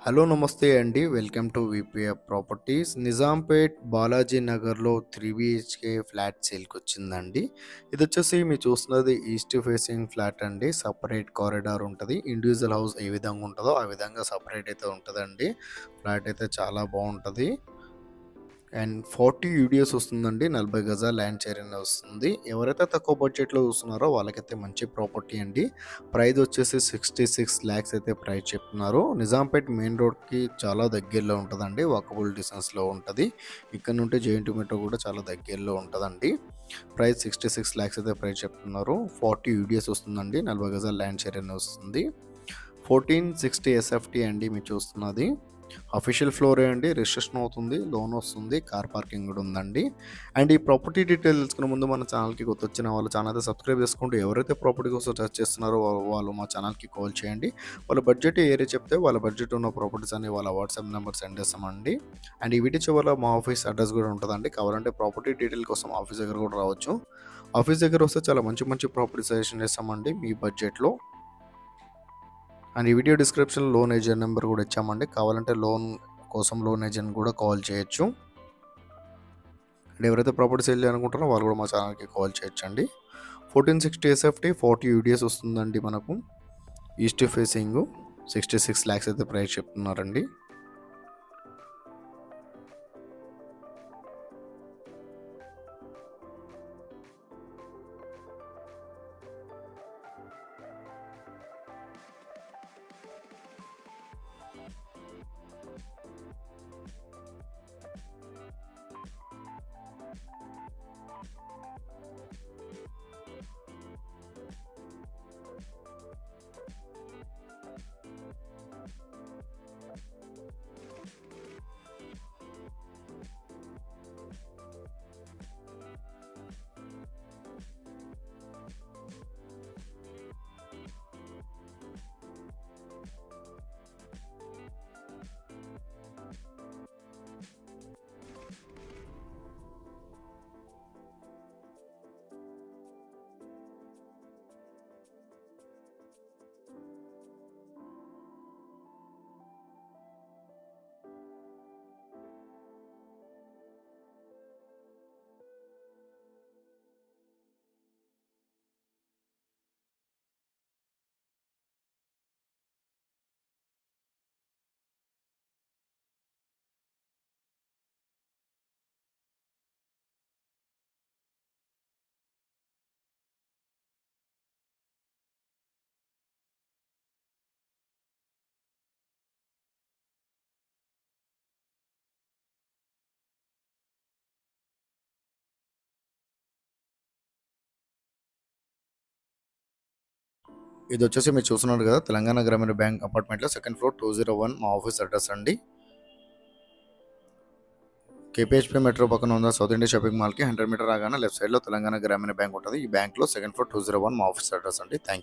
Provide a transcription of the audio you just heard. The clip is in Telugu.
హలో నమస్తే అండి. Welcome to VPF properties. Nizampet Balaji నగర్‌లో 3 బీహెచ్‌కే ఫ్లాట్ సేల్‌కొచ్చిందండి. ఇదొచ్చేసి మీరు చూస్తున్నది ఈస్ట్ ఫేసింగ్ ఫ్లాట్ అండి. సెపరేట్ కారిడార్ ఉంటది. ఇండివిడ్యువల్ హౌస్ ఏ విధంగా ఉంటదో ఆ విధంగా సెపరేట్ అయితే ఉంటదండి. ఫ్లాట్ అయితే చాలా బావుంటది. అండ్ 40 యూడిఎస్ వస్తుందండి. 40 గజాల ల్యాండ్ షేరింగ్ వస్తుంది. ఎవరైతే తక్కువ బడ్జెట్‌లో చూస్తున్నారో వాళ్ళకైతే మంచి ప్రాపర్టీ అండి. ప్రైస్ వచ్చేసి 66 లాక్స్ అయితే ప్రైస్ చెప్తున్నారు. నిజాంపేట్ మెయిన్ రోడ్‌కి చాలా దగ్గరలో ఉంటదండి. వాకబుల్ డిస్టెన్స్‌లో ఉంటది. ఇక్కడ నుండి జేఎన్‌టీ మెట్రో కూడా చాలా దగ్గరలో ఉంటదండి. ప్రైస్ 66 లాక్స్ అయితే ప్రైస్ చెప్తున్నారు. 40 యూడిఎస్ వస్తుందండి. 40 గజాల ల్యాండ్ షేరింగ్ వస్తుంది. 1460 ఎస్ఎఫ్టీ అండి మీరు చూస్తున్నది. అఫీషియల్ ఫ్లోరే అండి. రిజిస్ట్రేషన్ అవుతుంది. లోన్ వస్తుంది. కార్ పార్కింగ్ కూడా ఉందండి. అండ్ ఈ ప్రాపర్టీ డీటెయిల్స్ తెలుసుకునే ముందు మన ఛానల్‌కి కొత్తొచ్చిన వాళ్ళు ఛానల్ అయితే సబ్స్క్రైబ్ చేసుకుంటూ ఎవరైతే ప్రాపర్టీ కోసం సెర్చ్ చేస్తున్నారో వాళ్ళు మా ఛానల్‌కి కాల్ చేయండి. వాళ్ళ బడ్జెట్ ఏరియా చెప్తే వాళ్ళ బడ్జెట్ ఉన్న ప్రాపర్టీస్ అన్ని వాళ్ళ వాట్సాప్ నెంబర్ సెండ్ చేస్తామండి. అండ్ ఈ వీడియో చివరిలో మా ఆఫీస్ అడ్రస్ కూడా ఉంటదండి. కావాలంటే ప్రాపర్టీ డీటెయిల్ కోసం ఆఫీస్ దగ్గర కూడా రావచ్చు. ఆఫీస్ దగ్గర వస్తే చాలా మంచి మంచి ప్రాపర్టీ సజెషన్ చేస్తామండి మీ బడ్జెట్‌లో. అండ్ ఈ వీడియో డిస్క్రిప్షన్‌లో లోన్ ఏజెంట్ నెంబర్ కూడా ఇచ్చామండి. కావాలంటే లోన్ కోసం లోన్ ఏజెంట్ కూడా కాల్ చేయొచ్చు. అండ్ ఎవరైతే ప్రాపర్టీ సేల్ చేయాలనుకుంటారో వాళ్ళు కూడా మా ఛానల్‌కి కాల్ చేయొచ్చండి. 1460 ఎస్ఎఫ్టీ 40 యూడిఎస్ వస్తుందండి మనకు. ఈస్ట్ ఫేసింగ్ 66 లాక్స్ అయితే ప్రైస్ చెప్తున్నారండి. ఇది వచ్చేసి మీరు చూస్తున్నారు కదా, తెలంగాణ గ్రామీణ బ్యాంక్ అపార్ట్మెంట్లో సెకండ్ ఫ్లోర్ 201 మా ఆఫీస్ అడ్రస్ అండి. కేపీహెచ్పీ మెట్రో పక్కన ఉన్న సౌత్ ఇండియా షాపింగ్ మాల్కి 100 మీటర్ రాగానే లెఫ్ట్ సైడ్లో తెలంగాణ గ్రామీణ బ్యాంక్ ఉంటుంది. ఈ బ్యాంక్లో సెకండ్ ఫ్లోర్ 201 మా ఆఫీస్ అడ్రస్ అండి. థ్యాంక్